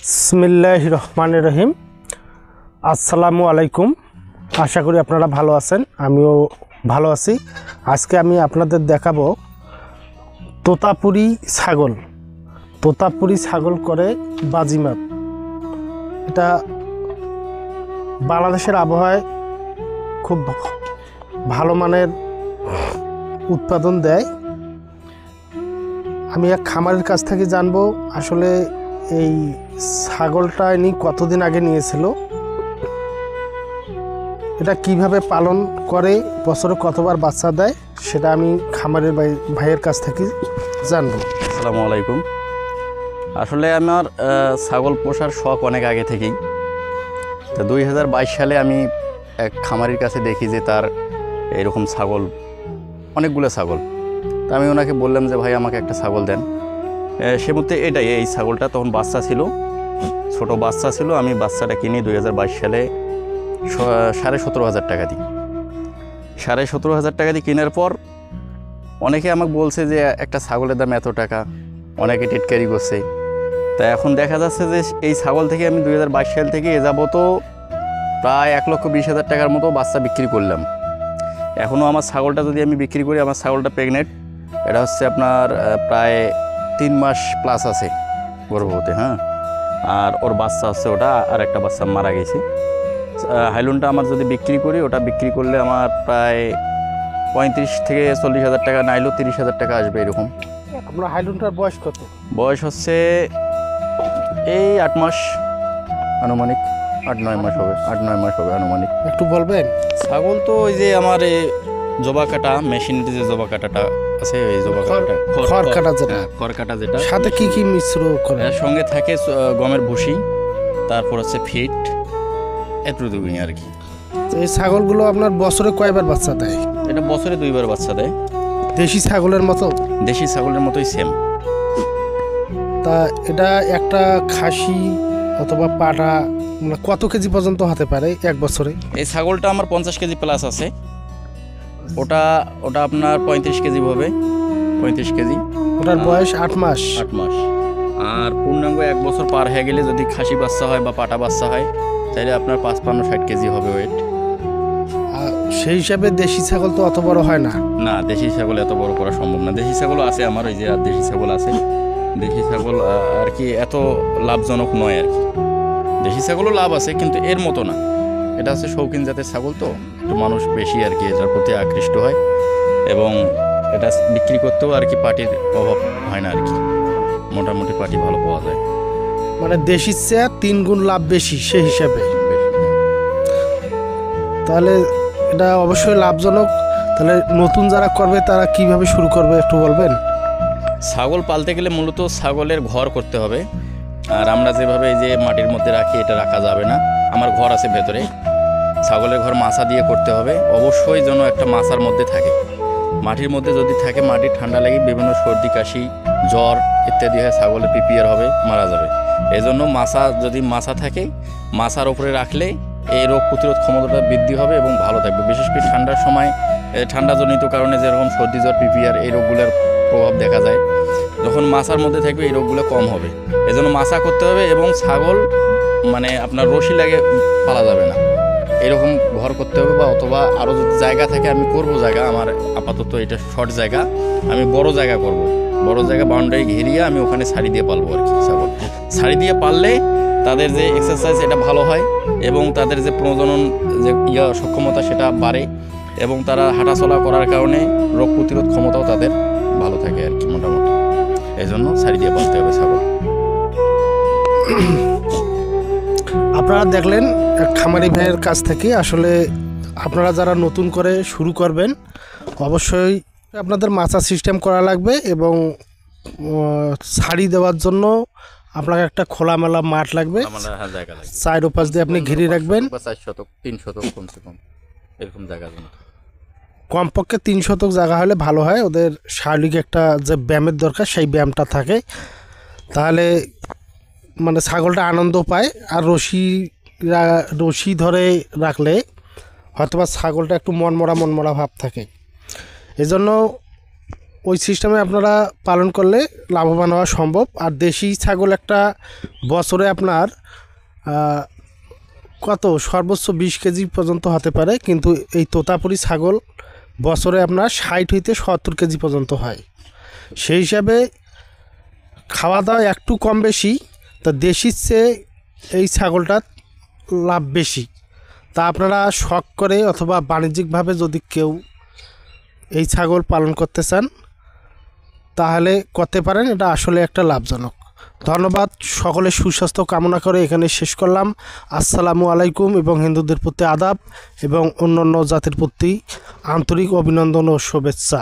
বিসমিল্লাহির রহমানির রহিম। আসসালামু আলাইকুম। আশা করি আপনারা ভালো আছেন, আমিও ভালো আছি। আজকে আমি আপনাদের দেখাবো তোতাপুরি ছাগল। তোতাপুরি ছাগল করে বাজিমাত। এটা বাংলাদেশের আবহাওয়ায় খুব ভালো মানের উৎপাদন দেয়। আমি এক খামারের কাছ থেকে জানবো আসলে এই ছাগলটা ইনি কতদিন আগে নিয়েছিল, এটা কিভাবে পালন করে, বছরে কতবার বাচ্চা দেয়, সেটা আমি খামারের ভাইয়ের কাছ থেকে জানবো। আসসালামু আলাইকুম। আসলে আমার ছাগল পোষার শখ অনেক আগে থেকেই। তো 2022 সালে আমি এক খামারির কাছে দেখি যে তার এরকম ছাগল, অনেকগুলো ছাগল। তা আমি ওনাকে বললাম যে ভাই আমাকে একটা ছাগল দেন। সে মধ্যে এটাই, এই ছাগলটা তখন বাচ্চা ছিল, ছোট বাচ্চা ছিল। আমি বাচ্চাটা কিনি 2022 সালে 17,500 টাকা দিই। 17,500 টাকা দিয়ে কেনার পর অনেকে আমাকে বলছে যে একটা ছাগলের দাম এত টাকা, অনেকে টিটকারি করছে। তা এখন দেখা যাচ্ছে যে এই ছাগল থেকে আমি 2022 সাল থেকে এ যাবতো প্রায় 1,20,000 টাকার মতো বাচ্চা বিক্রি করলাম। এখনও আমার ছাগলটা যদি আমি বিক্রি করি, আমার ছাগলটা প্রেগনেন্ট, এটা হচ্ছে আপনার প্রায় 3 মাস প্লাস আছে গর্ভবতী। হ্যাঁ, আর ওর বাচ্চা হচ্ছে ওটা, আর একটা বাচ্চা মারা গেছে। হাইলুনটা আমার যদি বিক্রি করি, ওটা বিক্রি করলে আমার প্রায় 35 থেকে 40,000 টাকা, নাইলেও 30,000 টাকা আসবে এরকম। আপনার হাইলুনটার বয়স কত? বয়স হচ্ছে এই 8 মাস আনুমানিক, 8-9 মাস হবে, 8-9 মাস হবে আনুমানিক। একটু বলবেন? ছাগল তো ওই যে আমার এই জবা কাটা মেশিনের যে জবা কাটাটা আছে, এই জবা কাটাটা খড় কাটা যেটা, খড় কাটা যেটা, সাথে কি কি মিশ্র করে? এর সঙ্গে থাকে গমের ভুসি, তারপর হচ্ছে ফিট, এতটুকুই আর কি। তো এই ছাগলগুলো আপনার বছরে কয়বার বাচ্চা দেয়? এটা বছরে 2বার বাচ্চা দেয়। দেশি ছাগলের মতো? দেশি ছাগলের মতোই সেম। তা এটা একটা খাসি অথবা পাঠা মানে কত কেজি পর্যন্ত হতে পারে এক বছরে? এই ছাগলটা আমার 50 কেজি প্লাস আছে। ওটা আপনার 35 কেজি হবে, 35 কেজি। ওটার বয়স 8 মাস। 8 মাস। আর পূর্ণাঙ্গ 1 বছর পার হয়ে গেলে যদি খাসি বাচ্চা হয় বা পাটা বাচ্চা হয়, তাহলে আপনার 55-60 কেজি হবে ওয়েট। সেই হিসাবে দেশি ছাগল তো অত বড় হয় না। না, দেশি ছাগল এত বড় করা সম্ভব না। দেশি ছাগল আছে আমার, ওই যে আর দেশি ছাগল আছে। দেশি ছাগল আর কি এত লাভজনক নয় আর কি। দেশি ছাগলও লাভ আছে, কিন্তু এর মতো না। এটা হচ্ছে শৌখিন জাতের ছাগল, তো একটু মানুষ বেশি আর কি এটার প্রতি আকৃষ্ট হয়, এবং এটা বিক্রি করতেও আর কি পাটির অভাব হয় না আর কি। মোটামুটি পাটি ভালো পাওয়া যায়, মানে দেশির চেয়ে 3 গুণ লাভ বেশি সেই হিসাবে। তাহলে এটা অবশ্যই লাভজনক। তাহলে নতুন যারা করবে তারা কিভাবে শুরু করবে একটু বলবেন? ছাগল পালতে গেলে মূলত ছাগলের ঘর করতে হবে। আর আমরা যেভাবে এই যে মাটির মধ্যে রাখি, এটা রাখা যাবে না। আমার ঘর আছে ভেতরে, ছাগলের ঘর মাছা দিয়ে করতে হবে। অবশ্যই যেন একটা মাছার মধ্যে থাকে। মাটির মধ্যে যদি থাকে, মাটি ঠান্ডা লেগে বিভিন্ন সর্দি কাশি জ্বর ইত্যাদি হয়, ছাগলের পিপিআর হবে, মারা যাবে। এই জন্য যদি মাছা থাকে, মাছার ওপরে রাখলে এই রোগ প্রতিরোধ ক্ষমতাটা বৃদ্ধি হবে এবং ভালো থাকবে। বিশেষ করে ঠান্ডার সময় ঠান্ডাজনিত কারণে যেরকম সর্দি জ্বর পিপিআর এই রোগগুলোর প্রভাব দেখা যায়, যখন মাছার মধ্যে থাকবে এই রোগগুলো কম হবে। এজন্য মাছা করতে হবে, এবং ছাগল মানে আপনার রশি লাগে পালা যাবে না, এরকম ঘর করতে হবে। বা অথবা আরও যদি জায়গা থাকে, আমি করব জায়গা, আমার আপাতত এটা শর্ট জায়গা, আমি বড় জায়গা করব। বড় জায়গা বাউন্ডারি ঘিরিয়ে আমি ওখানে শাড়ি দিয়ে পালবো আর কি ছাগল। শাড়ি দিয়ে পাললে তাদের যে এক্সারসাইজ এটা ভালো হয়, এবং তাদের যে প্রজনন যে সক্ষমতা সেটা বাড়ে, এবং তারা হাঁটাচলা করার কারণে রোগ প্রতিরোধ ক্ষমতাও তাদের ভালো থাকে আর কি মোটামুটি। এই জন্য শাড়ি দিয়ে পালতে হবে ছাগল। আপনারা দেখলেন খামারি ভাইয়ের কাছ থেকে। আসলে আপনারা যারা নতুন করে শুরু করবেন, অবশ্যই আপনাদের মাছা সিস্টেম করা লাগবে, এবং শাড়ি দেওয়ার জন্য আপনাকে একটা খোলামেলা মাঠ লাগবে। সাইড ওপাশ দিয়ে আপনি ঘিরে রাখবেন। 4 শতক 3 শতক কমসে কম এরকম জায়গা, কমপক্ষে 3 শতক জায়গা হলে ভালো হয়। ওদের শারীরিক একটা যে ব্যায়ামের দরকার, সেই ব্যায়ামটা থাকে। তাহলে মানে ছাগলটা আনন্দ পায়। আর রশি ধরে রাখলে হয়তোবা ছাগলটা একটু মনমরা ভাব থাকে। এজন্য ওই সিস্টেমে আপনারা পালন করলে লাভবান হওয়া সম্ভব। আর দেশি ছাগল একটা বছরে আপনার কত সর্বোচ্চ 20 কেজি পর্যন্ত হতে পারে, কিন্তু এই তোতাপুরি ছাগল বছরে আপনার 60 হইতে 70 কেজি পর্যন্ত হয়। সেই হিসাবে খাওয়া দাওয়া একটু কম বেশি, তা দেশির চেয়ে এই ছাগলটার লাভ বেশি। তা আপনারা শখ করে অথবা বাণিজ্যিকভাবে যদি কেউ এই ছাগল পালন করতে চান তাহলে করতে পারেন, এটা আসলে একটা লাভজনক। ধন্যবাদ, সকলের সুস্বাস্থ্য কামনা করে এখানে শেষ করলাম। আসসালামু আলাইকুম এবং হিন্দুদের প্রতি আদাব এবং অন্যান্য জাতির প্রতি আন্তরিক অভিনন্দন ও শুভেচ্ছা।